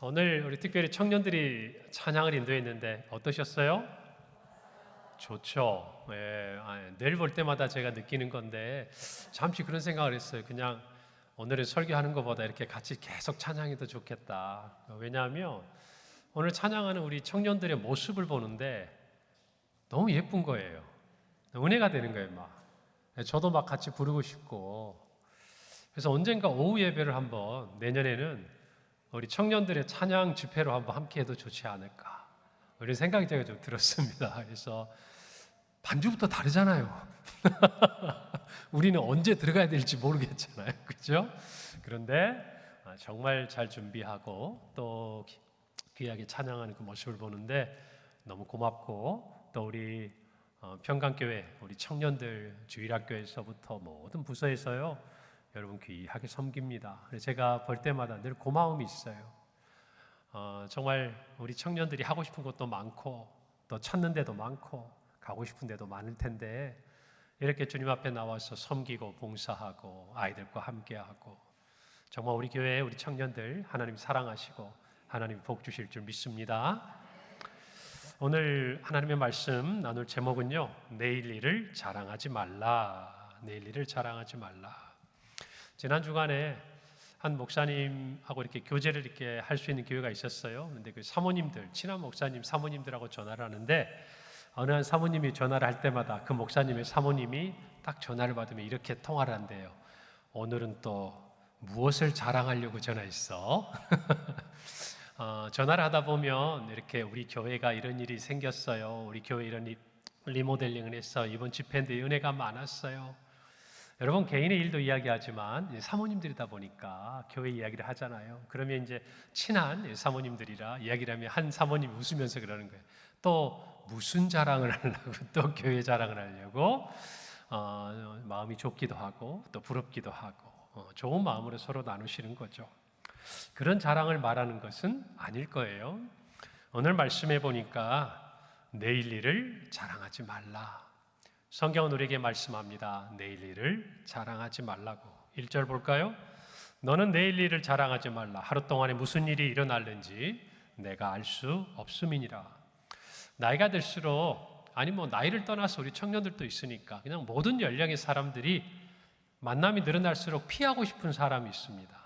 오늘 우리 특별히 청년들이 찬양을 인도했는데 어떠셨어요? 좋죠. 늘 볼 때마다 제가 느끼는 건데 잠시 그런 생각을 했어요. 그냥 오늘은 설교하는 것보다 이렇게 같이 계속 찬양해도 좋겠다. 왜냐하면 오늘 찬양하는 우리 청년들의 모습을 보는데 너무 예쁜 거예요. 은혜가 되는 거예요, 막. 저도 막 같이 부르고 싶고. 그래서 언젠가 오후 예배를 한번 내년에는 우리 청년들의 찬양 집회로 한번 함께 해도 좋지 않을까 이런 생각이 제가 좀 들었습니다. 그래서 반주부터 다르잖아요. 우리는 언제 들어가야 될지 모르겠잖아요. 그렇죠? 그런데 정말 잘 준비하고 또 귀하게 찬양하는 그 모습을 보는데 너무 고맙고, 또 우리 평강교회 우리 청년들 주일학교에서부터 모든 부서에서요 여러분 귀하게 섬깁니다. 제가 볼 때마다 늘 고마움이 있어요. 정말 우리 청년들이 하고 싶은 것도 많고 또 찾는 데도 많고 가고 싶은 데도 많을 텐데 이렇게 주님 앞에 나와서 섬기고 봉사하고 아이들과 함께하고 정말 우리 교회 우리 청년들 하나님 사랑하시고 하나님 복 주실 줄 믿습니다. 오늘 하나님의 말씀 나눌 제목은요, 내일 일을 자랑하지 말라. 내일 일을 자랑하지 말라. 지난 주간에 한 목사님하고 이렇게 교제를 이렇게 할 수 있는 기회가 있었어요. 그런데 그 사모님들, 친한 목사님 사모님들하고 전화를 하는데 어느 한 사모님이 전화를 할 때마다 그 목사님의 사모님이 딱 전화를 받으면 이렇게 통화를 한대요. 오늘은 또 무엇을 자랑하려고 전화했어? 전화를 하다 보면 이렇게 우리 교회가 이런 일이 생겼어요. 우리 교회 이런 리모델링을 해서 이번 집회인데 은혜가 많았어요. 여러분 개인의 일도 이야기하지만 사모님들이다 보니까 교회 이야기를 하잖아요. 그러면 이제 친한 사모님들이라 이야기를 하면 한 사모님이 웃으면서 그러는 거예요. 또 무슨 자랑을 하려고 또 교회 자랑을 하려고 마음이 좋기도 하고 또 부럽기도 하고 좋은 마음으로 서로 나누시는 거죠. 그런 자랑을 말하는 것은 아닐 거예요. 오늘 말씀해 보니까 내일 일을 자랑하지 말라. 성경은 우리에게 말씀합니다. 내일 일을 자랑하지 말라고. 1절 볼까요? 너는 내일 일을 자랑하지 말라. 하루 동안에 무슨 일이 일어날는지 내가 알 수 없음이니라. 나이가 들수록, 아니 나이를 떠나서 우리 청년들도 있으니까 그냥 모든 연령의 사람들이 만남이 늘어날수록 피하고 싶은 사람이 있습니다.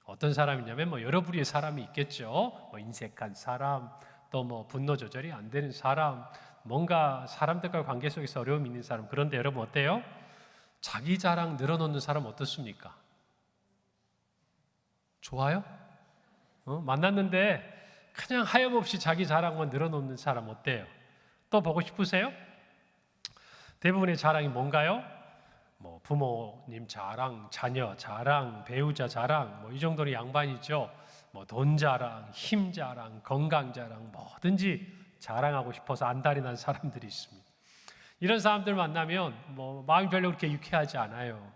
어떤 사람이냐면 여러 부류의 사람이 있겠죠. 인색한 사람, 또 분노 조절이 안 되는 사람, 뭔가 사람들과 관계 속에서 어려움이 있는 사람. 그런데 여러분 어때요? 자기 자랑 늘어놓는 사람 어떻습니까? 좋아요? 만났는데 그냥 하염없이 자기 자랑만 늘어놓는 사람 어때요? 또 보고 싶으세요? 대부분의 자랑이 뭔가요? 부모님 자랑, 자녀 자랑, 배우자 자랑, 이 정도는 양반이죠. 돈 자랑, 힘 자랑, 건강 자랑, 뭐든지 자랑하고 싶어서 안달이 난 사람들이 있습니다. 이런 사람들 만나면 마음이 별로 그렇게 유쾌하지 않아요.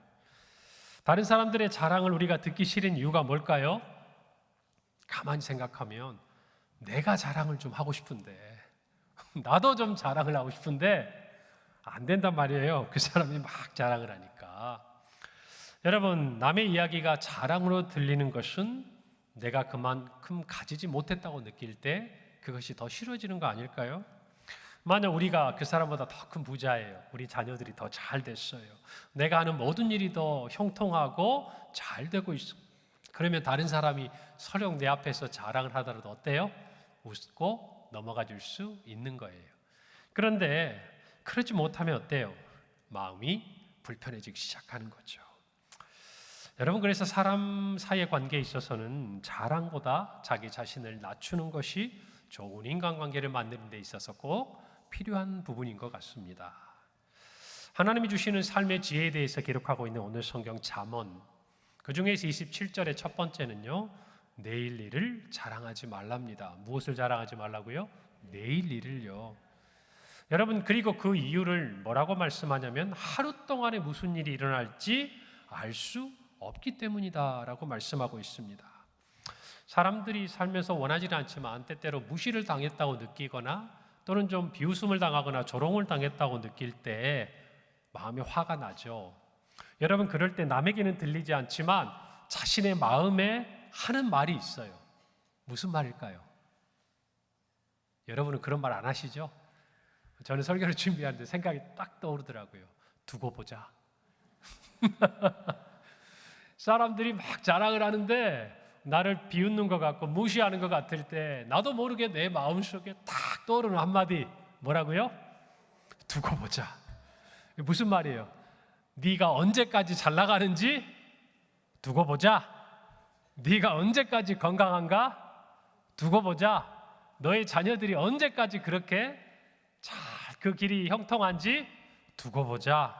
다른 사람들의 자랑을 우리가 듣기 싫은 이유가 뭘까요? 가만히 생각하면 내가 자랑을 좀 하고 싶은데 나도 좀 자랑을 하고 싶은데 안 된단 말이에요. 그 사람이 막 자랑을 하니까. 여러분, 남의 이야기가 자랑으로 들리는 것은 내가 그만큼 가지지 못했다고 느낄 때 그것이 더 싫어지는 거 아닐까요? 만약 우리가 그 사람보다 더 큰 부자예요. 우리 자녀들이 더 잘 됐어요. 내가 하는 모든 일이 더 형통하고 잘 되고 있어. 그러면 다른 사람이 설령 내 앞에서 자랑을 하더라도 어때요? 웃고 넘어가 줄 수 있는 거예요. 그런데 그러지 못하면 어때요? 마음이 불편해지기 시작하는 거죠. 여러분, 그래서 사람 사이의 관계에 있어서는 자랑보다 자기 자신을 낮추는 것이 좋은 인간관계를 만드는 데 있어서 꼭 필요한 부분인 것 같습니다. 하나님이 주시는 삶의 지혜에 대해서 기록하고 있는 오늘 성경 잠언, 그 중에서 27절의 첫 번째는요, 내일 일을 자랑하지 말랍니다. 무엇을 자랑하지 말라고요? 내일 일을요. 여러분, 그리고 그 이유를 뭐라고 말씀하냐면 하루 동안에 무슨 일이 일어날지 알 수 없기 때문이다라고 말씀하고 있습니다. 사람들이 살면서 원하지 않지만 때때로 무시를 당했다고 느끼거나 또는 좀 비웃음을 당하거나 조롱을 당했다고 느낄 때 마음이 화가 나죠. 여러분, 그럴 때 남에게는 들리지 않지만 자신의 마음에 하는 말이 있어요. 무슨 말일까요? 여러분은 그런 말 안 하시죠? 저는 설교를 준비하는데 생각이 딱 떠오르더라고요. 두고 보자. 사람들이 막 자랑을 하는데 나를 비웃는 것 같고 무시하는 것 같을 때 나도 모르게 내 마음속에 딱 떠오르는 한마디 뭐라고요? 두고 보자. 무슨 말이에요? 네가 언제까지 잘 나가는지 두고 보자. 네가 언제까지 건강한가 두고 보자. 너의 자녀들이 언제까지 그렇게 잘 그 길이 형통한지 두고 보자.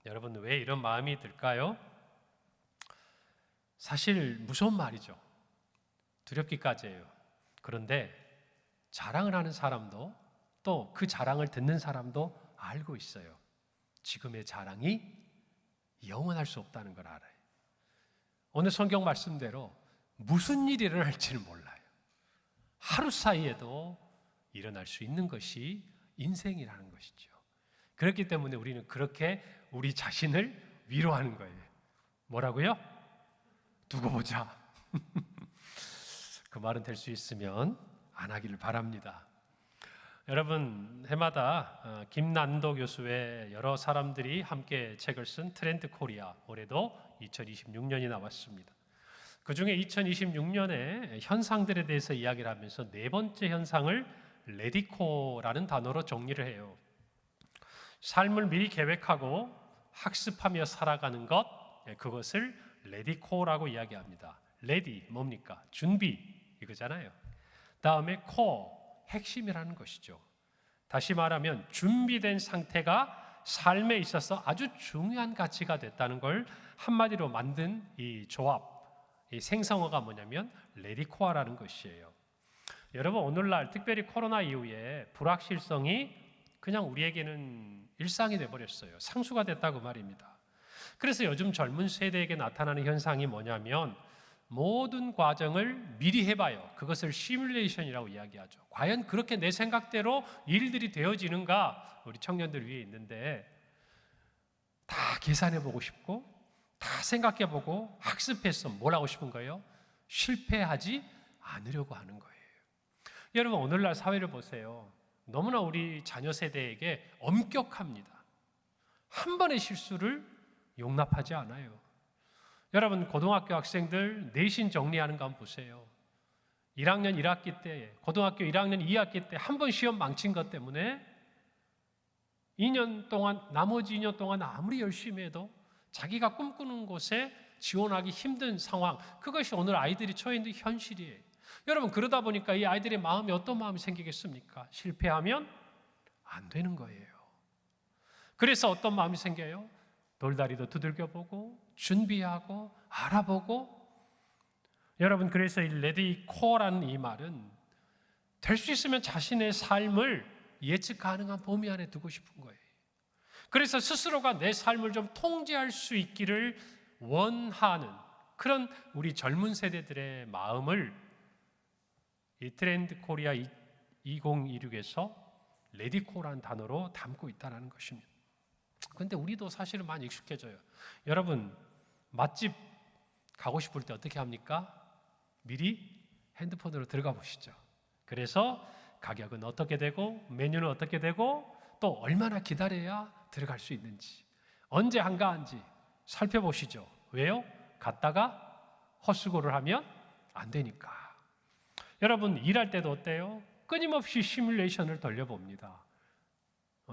여러분 왜 이런 마음이 들까요? 사실 무서운 말이죠. 두렵기까지 해요. 그런데 자랑을 하는 사람도 또 그 자랑을 듣는 사람도 알고 있어요. 지금의 자랑이 영원할 수 없다는 걸 알아요. 오늘 성경 말씀대로 무슨 일이 일어날지는 몰라요. 하루 사이에도 일어날 수 있는 것이 인생이라는 것이죠. 그렇기 때문에 우리는 그렇게 우리 자신을 위로하는 거예요. 뭐라고요? 두고 보자. 그 말은 될 수 있으면 안 하기를 바랍니다. 여러분 해마다 김난도 교수의 여러 사람들이 함께 책을 쓴 트렌드 코리아 올해도 2026년이 나왔습니다. 그중에 2026년에 현상들에 대해서 이야기를 하면서 네 번째 현상을 레디코라는 단어로 정리를 해요. 삶을 미리 계획하고 학습하며 살아가는 것, 그것을 레디코라고 이야기합니다. 레디 뭡니까? 준비 이거잖아요. 다음에 코 핵심이라는 것이죠. 다시 말하면 준비된 상태가 삶에 있어서 아주 중요한 가치가 됐다는 걸 한마디로 만든 이 조합, 이 생성어가 뭐냐면 레디코아라는 것이에요. 여러분 오늘날 특별히 코로나 이후에 불확실성이 그냥 우리에게는 일상이 돼버렸어요. 상수가 됐다고 말입니다. 그래서 요즘 젊은 세대에게 나타나는 현상이 뭐냐면 모든 과정을 미리 해봐요. 그것을 시뮬레이션이라고 이야기하죠. 과연 그렇게 내 생각대로 일들이 되어지는가? 우리 청년들 위에 있는데 다 계산해보고 싶고 다 생각해보고 학습해서 뭘 하고 싶은 거예요? 실패하지 않으려고 하는 거예요. 여러분 오늘날 사회를 보세요. 너무나 우리 자녀 세대에게 엄격합니다. 한 번의 실수를 용납하지 않아요. 여러분 고등학교 학생들 내신 정리하는 거 한번 보세요. 1학년 1학기 때, 고등학교 1학년 2학기 때 한 번 시험 망친 것 때문에 2년 동안 나머지 2년 동안 아무리 열심히 해도 자기가 꿈꾸는 곳에 지원하기 힘든 상황, 그것이 오늘 아이들이 처해 있는 현실이에요. 여러분 그러다 보니까 이 아이들의 마음이 어떤 마음이 생기겠습니까? 실패하면 안 되는 거예요. 그래서 어떤 마음이 생겨요? 돌다리도 두들겨보고 준비하고 알아보고. 여러분 그래서 이 레디 코어라는 이 말은 될 수 있으면 자신의 삶을 예측 가능한 범위 안에 두고 싶은 거예요. 그래서 스스로가 내 삶을 좀 통제할 수 있기를 원하는 그런 우리 젊은 세대들의 마음을 이 트렌드 코리아 2026에서 레디코라는 단어로 담고 있다는 것입니다. 그런데 우리도 사실은 많이 익숙해져요. 여러분 맛집 가고 싶을 때 어떻게 합니까? 미리 핸드폰으로 들어가 보시죠. 그래서 가격은 어떻게 되고 메뉴는 어떻게 되고 또 얼마나 기다려야 들어갈 수 있는지 언제 한가한지 살펴보시죠. 왜요? 갔다가 헛수고를 하면 안 되니까. 여러분 일할 때도 어때요? 끊임없이 시뮬레이션을 돌려봅니다.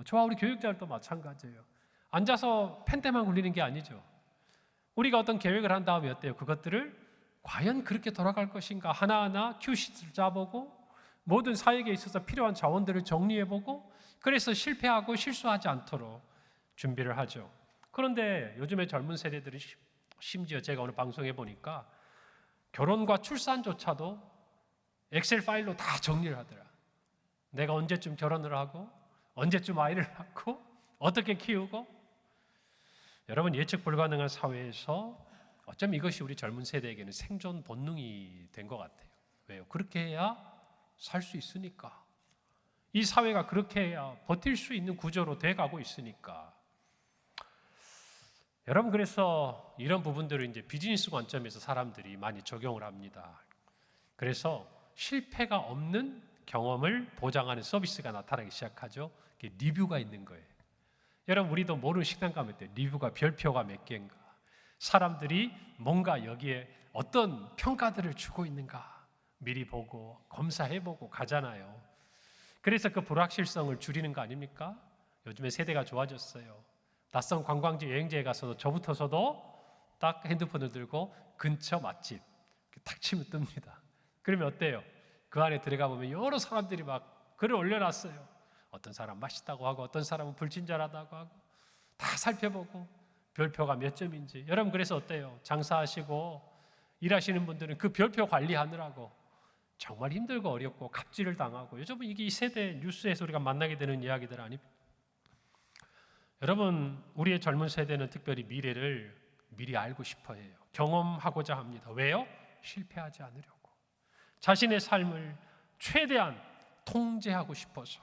저와 우리 교육자들도 마찬가지예요. 앉아서 펜대만 굴리는 게 아니죠. 우리가 어떤 계획을 한 다음에 어때요? 그것들을 과연 그렇게 돌아갈 것인가 하나하나 큐시트를 짜보고 모든 사역에 있어서 필요한 자원들을 정리해보고 그래서 실패하고 실수하지 않도록 준비를 하죠. 그런데 요즘의 젊은 세대들이 심지어 제가 오늘 방송해 보니까 결혼과 출산조차도 엑셀 파일로 다 정리를 하더라. 내가 언제쯤 결혼을 하고 언제쯤 아이를 낳고 어떻게 키우고. 여러분 예측 불가능한 사회에서 어쩜 이것이 우리 젊은 세대에게는 생존 본능이 된 것 같아요. 왜요? 그렇게 해야 살 수 있으니까. 이 사회가 그렇게 해야 버틸 수 있는 구조로 돼가고 있으니까. 여러분 그래서 이런 부분들을 이제 비즈니스 관점에서 사람들이 많이 적용을 합니다. 그래서 실패가 없는 경험을 보장하는 서비스가 나타나기 시작하죠. 리뷰가 있는 거예요. 여러분, 우리도 모르는 식당 가면 리뷰가 별표가 몇 개인가, 사람들이 뭔가 여기에 어떤 평가들을 주고 있는가 미리 보고 검사해보고 가잖아요. 그래서 그 불확실성을 줄이는 거 아닙니까? 요즘에 세대가 좋아졌어요. 낯선 관광지 여행지에 가서도 저부터서도 딱 핸드폰을 들고 근처 맛집 탁 치면 뜹니다. 그러면 어때요? 그 안에 들어가 보면 여러 사람들이 막 글을 올려놨어요. 어떤 사람 맛있다고 하고 어떤 사람은 불친절하다고 하고 다 살펴보고 별표가 몇 점인지. 여러분, 그래서 어때요? 장사하시고 일하시는 분들은 그 별표 관리하느라고 정말 힘들고 어렵고 갑질을 당하고, 요즘은 이게 이 세대 뉴스에서 우리가 만나게 되는 이야기들 아닙니까? 여러분, 우리의 젊은 세대는 특별히 미래를 미리 알고 싶어 해요. 경험하고자 합니다. 왜요? 실패하지 않으려고. 자신의 삶을 최대한 통제하고 싶어서.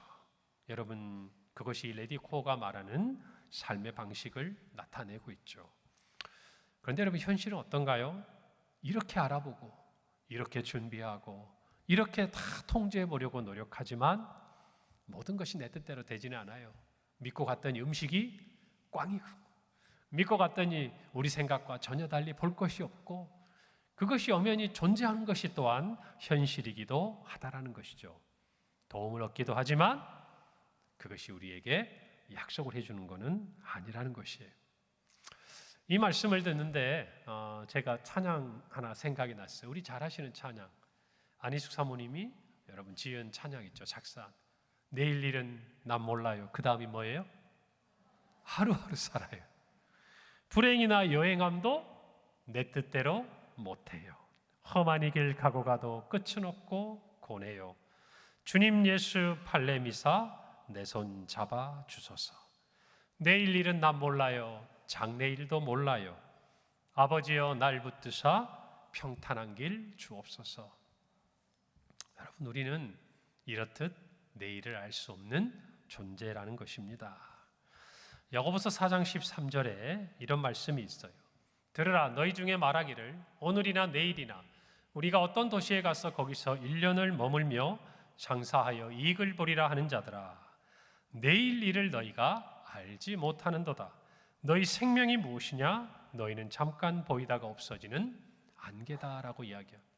여러분, 그것이 레디 코어가 말하는 삶의 방식을 나타내고 있죠. 그런데 여러분, 현실은 어떤가요? 이렇게 알아보고 이렇게 준비하고 이렇게 다 통제해 보려고 노력하지만 모든 것이 내 뜻대로 되지는 않아요. 믿고 갔더니 음식이 꽝이고, 믿고 갔더니 우리 생각과 전혀 달리 볼 것이 없고, 그것이 엄연히 존재하는 것이 또한 현실이기도 하다라는 것이죠. 도움을 얻기도 하지만 그것이 우리에게 약속을 해주는 것은 아니라는 것이에요. 이 말씀을 듣는데 제가 찬양 하나 생각이 났어요. 우리 잘 하시는 찬양, 안희숙 사모님이 여러분 지은 찬양 있죠. 작사. 내일 일은 난 몰라요. 그 다음이 뭐예요? 하루하루 살아요. 불행이나 여행함도 내 뜻대로 못해요. 험한 이 길 가고 가도 끝은 없고 고뇌요. 주님 예수 팔레미사 내 손 잡아 주소서. 내일 일은 난 몰라요. 장래일도 몰라요. 아버지여 날 붙드사 평탄한 길 주옵소서. 여러분, 우리는 이렇듯 내일을 알 수 없는 존재라는 것입니다. 야고보서 4장 13절에 이런 말씀이 있어요. 들으라, 너희 중에 말하기를 오늘이나 내일이나 우리가 어떤 도시에 가서 거기서 1년을 머물며 장사하여 이익을 보리라 하는 자들아, 내일 일을 너희가 알지 못하는도다. 너희 생명이 무엇이냐? 너희는 잠깐 보이다가 없어지는 안개다라고 이야기합니다.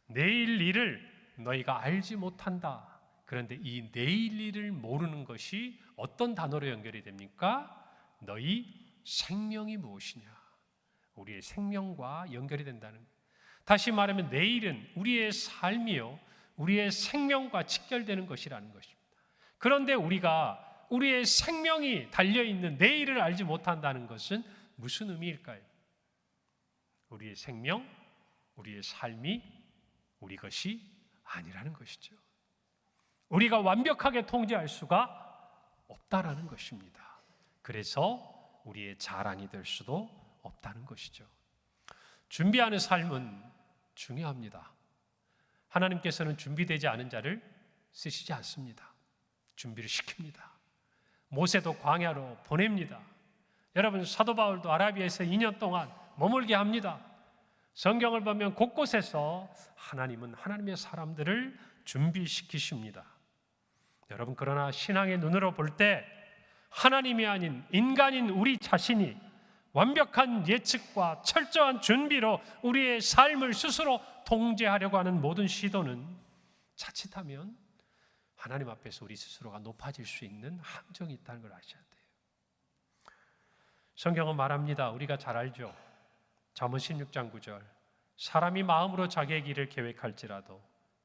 내일 일을 너희가 알지 못한다. 그런데 이 내일 일을 모르는 것이 어떤 단어로 연결이 됩니까? 너희 생명이 무엇이냐? 우리의 생명과 연결이 된다는 거예요. 다시 말하면 내일은 우리의 삶이요, 우리의 생명과 직결되는 것이라는 것입니다. 그런데 우리가 우리의 생명이 달려있는 내일을 알지 못한다는 것은 무슨 의미일까요? 우리의 생명, 우리의 삶이 우리 것이 아니라는 것이죠. 우리가 완벽하게 통제할 수가 없다라는 것입니다. 그래서 우리의 자랑이 될 수도 없다는 것이죠. 준비하는 삶은 중요합니다. 하나님께서는 준비되지 않은 자를 쓰시지 않습니다. 준비를 시킵니다. 모세도 광야로 보냅니다. 여러분, 사도 바울도 아라비아에서 2년 동안 머물게 합니다. 성경을 보면 곳곳에서 하나님은 하나님의 사람들을 준비시키십니다. 여러분, 그러나 신앙의 눈으로 볼 때 하나님이 아닌 인간인 우리 자신이 완벽한 예측과 철저한 준비로 우리의 삶을 스스로 통제하려고 하는 모든 시도는 자칫하면 하나님 앞에서 우리 스스로가 높아질 수 있는 함정이 있다는 걸 아셔야 돼요. 성경은 말합니다. 우리가 잘 알죠. 잠언 16장 9절. 사람이 마음으로 자기의 길을 계획할지라도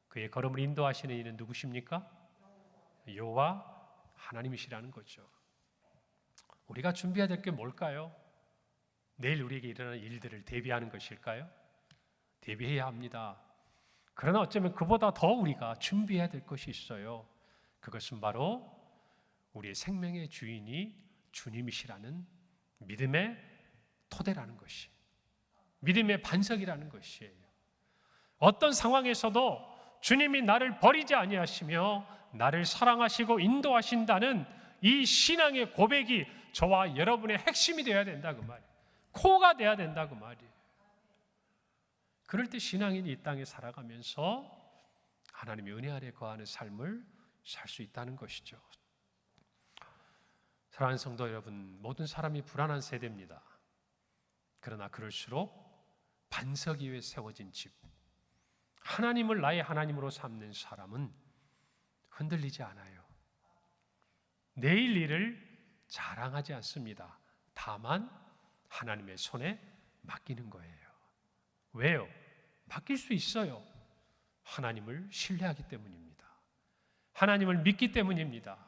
그의 걸음을 인도하시는 이는 누구십니까? 여호와 하나님이시라는 거죠. 우리가 준비해야 될 게 뭘까요? 내일 우리에게 일어나는 일들을 대비하는 것일까요? 대비해야 합니다. 그러나 어쩌면 그보다 더 우리가 준비해야 될 것이 있어요. 그것은 바로 우리의 생명의 주인이 주님이시라는 믿음의 토대라는 것이, 믿음의 반석이라는 것이에요. 어떤 상황에서도 주님이 나를 버리지 아니하시며 나를 사랑하시고 인도하신다는 이 신앙의 고백이 저와 여러분의 핵심이 되어야 된다 그 말이에요. 코어가 되어야 된다 그 말이에요. 그럴 때 신앙인이 이 땅에 살아가면서 하나님의 은혜 아래 거하는 삶을 살 수 있다는 것이죠. 사랑하는 성도 여러분, 모든 사람이 불안한 세대입니다. 그러나 그럴수록 반석 위에 세워진 집, 하나님을 나의 하나님으로 삼는 사람은 흔들리지 않아요. 내일 일을 자랑하지 않습니다. 다만 하나님의 손에 맡기는 거예요. 왜요? 맡길 수 있어요. 하나님을 신뢰하기 때문입니다. 하나님을 믿기 때문입니다.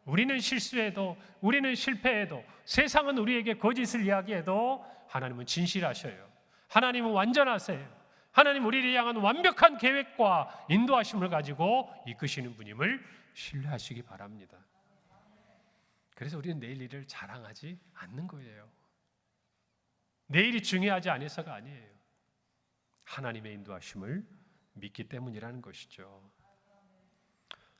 우리는 실수해도, 우리는 실패해도, 세상은 우리에게 거짓을 이야기해도 하나님은 진실하셔요. 하나님은 완전하세요. 하나님 우리를 향한 완벽한 계획과 인도하심을 가지고 이끄시는 분임을 신뢰하시기 바랍니다. 그래서 우리는 내일 일을 자랑하지 않는 거예요. 내일이 중요하지 않아서가 아니에요. 하나님의 인도하심을 믿기 때문이라는 것이죠.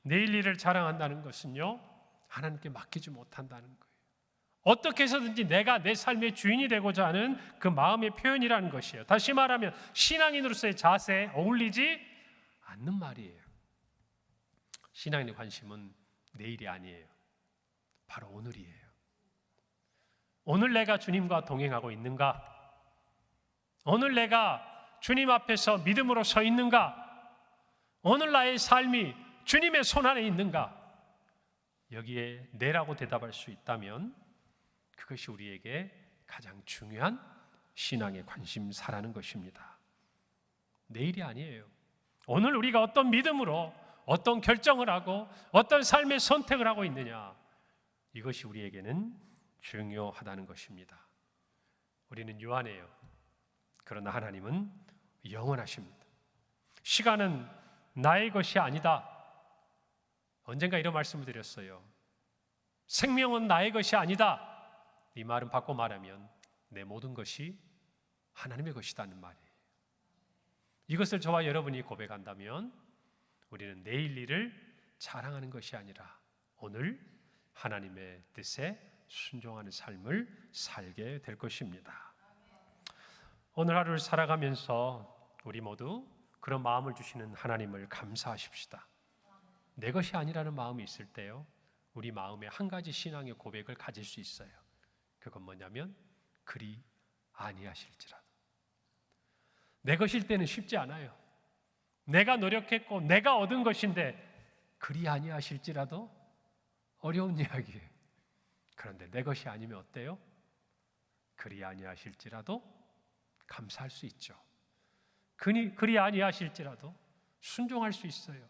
내일 일을 자랑한다는 것은요, 하나님께 맡기지 못한다는 거예요. 어떻게 해서든지 내가 내 삶의 주인이 되고자 하는 그 마음의 표현이라는 것이에요. 다시 말하면 신앙인으로서의 자세에 어울리지 않는 말이에요. 신앙인의 관심은 내일이 아니에요. 바로 오늘이에요. 오늘 내가 주님과 동행하고 있는가? 오늘 내가 주님 앞에서 믿음으로 서 있는가? 오늘 나의 삶이 주님의 손 안에 있는가? 여기에 네라고 대답할 수 있다면 그것이 우리에게 가장 중요한 신앙의 관심사라는 것입니다. 내일이 아니에요. 오늘 우리가 어떤 믿음으로 어떤 결정을 하고 어떤 삶의 선택을 하고 있느냐, 이것이 우리에게는 중요하다는 것입니다. 우리는 유한해요. 그러나 하나님은 영원하십니다. 시간은 나의 것이 아니다. 언젠가 이런 말씀을 드렸어요. 생명은 나의 것이 아니다. 이 말은 바꿔 말하면 내 모든 것이 하나님의 것이라는 말이에요. 이것을 저와 여러분이 고백한다면 우리는 내일 일을 자랑하는 것이 아니라 오늘 하나님의 뜻에 순종하는 삶을 살게 될 것입니다. 오늘 하루를 살아가면서 우리 모두 그런 마음을 주시는 하나님을 감사하십시다. 내 것이 아니라는 마음이 있을 때요, 우리 마음에 한 가지 신앙의 고백을 가질 수 있어요. 그건 뭐냐면 그리 아니하실지라도. 내 것일 때는 쉽지 않아요. 내가 노력했고 내가 얻은 것인데 그리 아니하실지라도 어려운 이야기예요. 그런데 내 것이 아니면 어때요? 그리 아니하실지라도 감사할 수 있죠. 그리 아니하실지라도 순종할 수 있어요.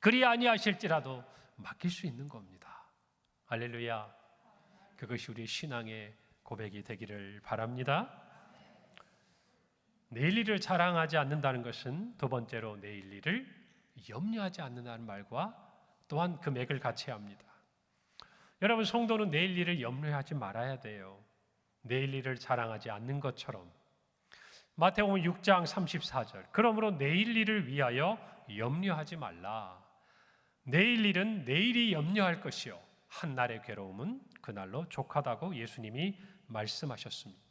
그리 아니하실지라도 맡길 수 있는 겁니다. 할렐루야. 그것이 우리 신앙의 고백이 되기를 바랍니다. 내일 일을 자랑하지 않는다는 것은 두 번째로 내일 일을 염려하지 않는다는 말과 또한 그 맥을 같이 합니다. 여러분, 성도는 내일 일을 염려하지 말아야 돼요. 내일 일을 자랑하지 않는 것처럼. 마태복음 6장 34절. 그러므로 내일 일을 위하여 염려하지 말라. 내일 일은 내일이 염려할 것이요 한날의 괴로움은 그날로 족하다고 예수님이 말씀하셨습니다.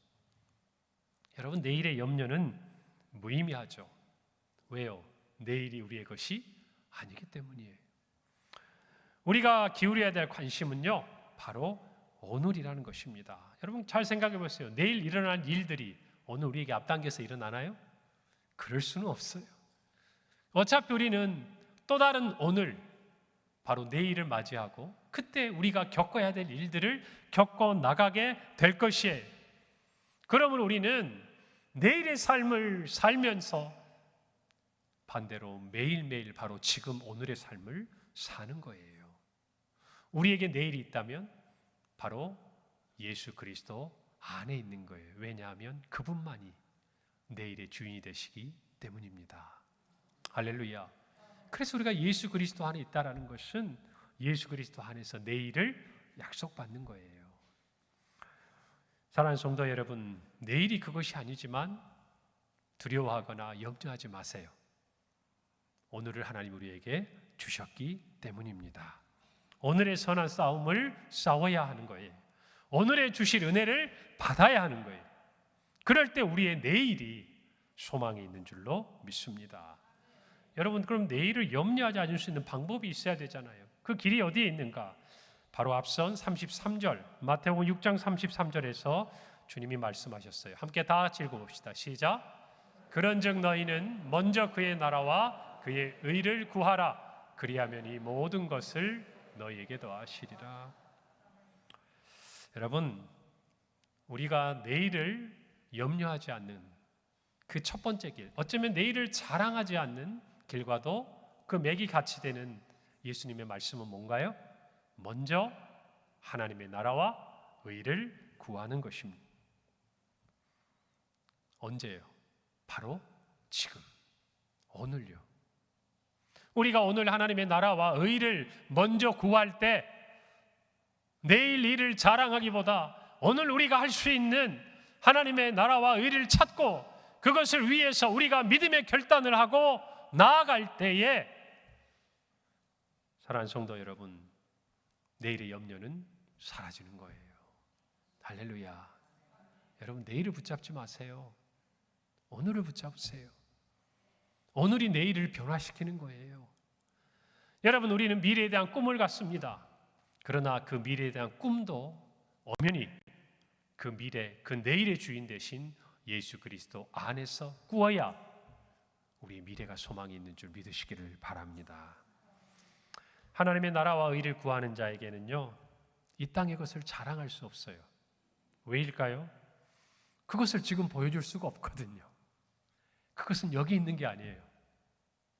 여러분, 내일의 염려는 무의미하죠. 왜요? 내일이 우리의 것이 아니기 때문이에요. 우리가 기울여야 될 관심은요, 바로 오늘이라는 것입니다. 여러분 잘 생각해 보세요. 내일 일어날 일들이 오늘 우리에게 앞당겨서 일어나나요? 그럴 수는 없어요. 어차피 우리는 또 다른 오늘, 바로 내일을 맞이하고 그때 우리가 겪어야 될 일들을 겪어 나가게 될 것이에요. 그러면 우리는 내일의 삶을 살면서 반대로 매일매일 바로 지금 오늘의 삶을 사는 거예요. 우리에게 내일이 있다면 바로 예수 그리스도 안에 있는 거예요. 왜냐하면 그분만이 내일의 주인이 되시기 때문입니다. 할렐루야. 그래서 우리가 예수 그리스도 안에 있다라는 것은 예수 그리스도 안에서 내일을 약속받는 거예요. 사랑하는 성도 여러분, 내일이 그것이 아니지만 두려워하거나 염려하지 마세요. 오늘을 하나님 우리에게 주셨기 때문입니다. 오늘의 선한 싸움을 싸워야 하는 거예요. 오늘의 주실 은혜를 받아야 하는 거예요. 그럴 때 우리의 내일이 소망이 있는 줄로 믿습니다. 여러분, 그럼 내일을 염려하지 않을 수 있는 방법이 있어야 되잖아요. 그 길이 어디에 있는가? 바로 앞선 33절, 마태복음 6장 33절에서 주님이 말씀하셨어요. 함께 다 같이 읽어봅시다. 시작. 그런즉 너희는 먼저 그의 나라와 그의 의를 구하라. 그리하면 이 모든 것을 너희에게 더하시리라. 여러분, 우리가 내일을 염려하지 않는 그 첫 번째 길, 어쩌면 내일을 자랑하지 않는 길과도 그 맥이 같이 되는 예수님의 말씀은 뭔가요? 먼저 하나님의 나라와 의를 구하는 것입니다. 언제요? 바로 지금, 오늘요. 우리가 오늘 하나님의 나라와 의를 먼저 구할 때 내일 일을 자랑하기보다 오늘 우리가 할 수 있는 하나님의 나라와 의를 찾고 그것을 위해서 우리가 믿음의 결단을 하고 나아갈 때에, 사랑하는 성도 여러분, 내일의 염려는 사라지는 거예요. 할렐루야. 여러분, 내일을 붙잡지 마세요. 오늘을 붙잡으세요. 오늘이 내일을 변화시키는 거예요. 여러분, 우리는 미래에 대한 꿈을 갖습니다. 그러나 그 미래에 대한 꿈도 엄연히 그 미래, 그 내일의 주인 되신 예수 그리스도 안에서 꾸어야 우리의 미래가 소망이 있는 줄 믿으시기를 바랍니다. 하나님의 나라와 의를 구하는 자에게는요, 이 땅의 것을 자랑할 수 없어요. 왜일까요? 그것을 지금 보여줄 수가 없거든요. 그것은 여기 있는 게 아니에요.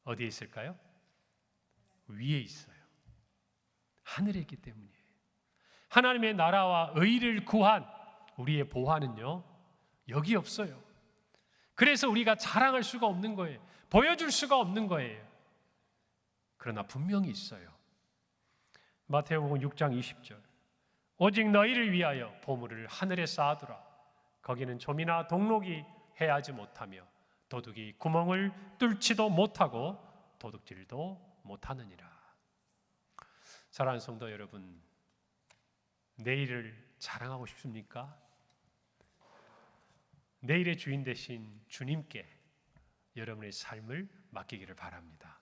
어디에 있을까요? 위에 있어요. 하늘에 있기 때문이에요. 하나님의 나라와 의를 구한 우리의 보화는요, 여기 없어요. 그래서 우리가 자랑할 수가 없는 거예요. 보여줄 수가 없는 거예요. 그러나 분명히 있어요. 마태복음 6장 20절. 오직 너희를 위하여 보물을 하늘에 쌓아두라. 거기는 좀이나 동록이 해하지 못하며 도둑이 구멍을 뚫지도 못하고 도둑질도 못하느니라. 사랑하는 성도 여러분, 내일을 자랑하고 싶습니까? 내일의 주인 되신 주님께 여러분의 삶을 맡기기를 바랍니다.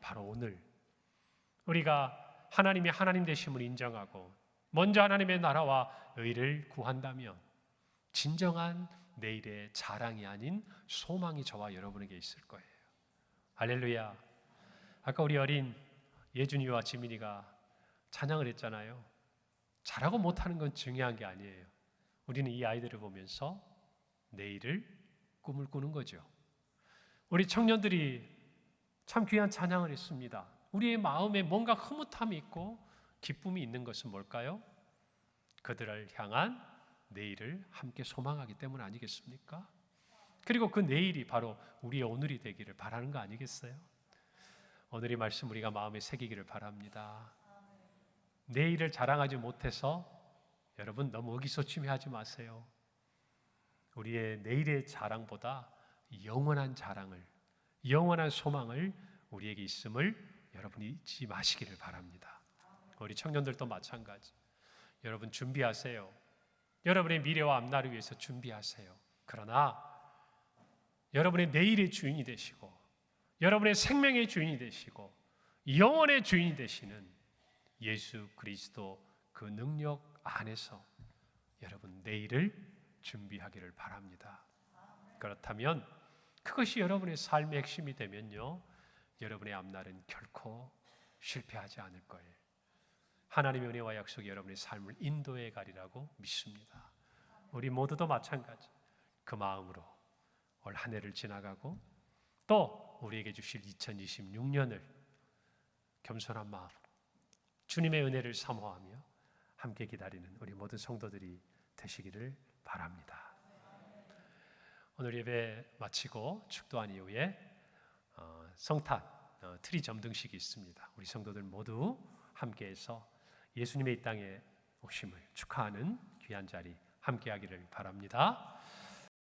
바로 오늘 우리가 하나님이 하나님 되심을 인정하고 먼저 하나님의 나라와 의를 구한다면 진정한 내일의 자랑이 아닌 소망이 저와 여러분에게 있을 거예요. 할렐루야. 아까 우리 어린 예준이와 지민이가 찬양을 했잖아요. 잘하고 못하는 건 중요한 게 아니에요. 우리는 이 아이들을 보면서 내일을 꿈을 꾸는 거죠. 우리 청년들이 참 귀한 찬양을 했습니다. 우리의 마음에 뭔가 흐뭇함이 있고 기쁨이 있는 것은 뭘까요? 그들을 향한 내일을 함께 소망하기 때문 아니겠습니까? 그리고 그 내일이 바로 우리의 오늘이 되기를 바라는 거 아니겠어요? 오늘의 말씀 우리가 마음에 새기기를 바랍니다. 내일을 자랑하지 못해서 여러분 너무 의기소침해하지 마세요. 우리의 내일의 자랑보다 영원한 자랑을, 영원한 소망을 우리에게 있음을 여러분이 잊지 마시기를 바랍니다. 우리 청년들도 마찬가지. 여러분 준비하세요. 여러분의 미래와 앞날을 위해서 준비하세요. 그러나 여러분의 내일의 주인이 되시고 여러분의 생명의 주인이 되시고 영원의 주인이 되시는 예수 그리스도 그 능력 안에서 여러분 내일을 준비하기를 바랍니다. 그렇다면 그것이 여러분의 삶의 핵심이 되면요, 여러분의 앞날은 결코 실패하지 않을 거예요. 하나님의 은혜와 약속이 여러분의 삶을 인도해 가리라고 믿습니다. 우리 모두도 마찬가지. 그 마음으로 올 한 해를 지나가고 또 우리에게 주실 2026년을 겸손한 마음, 주님의 은혜를 사모하며 함께 기다리는 우리 모든 성도들이 되시기를 바랍니다. 오늘 예배 마치고 축도한 이후에 성탄 트리 점등식이 있습니다. 우리 성도들 모두 함께해서 예수님의 이 땅에 오심을 축하하는 귀한 자리 함께하기를 바랍니다.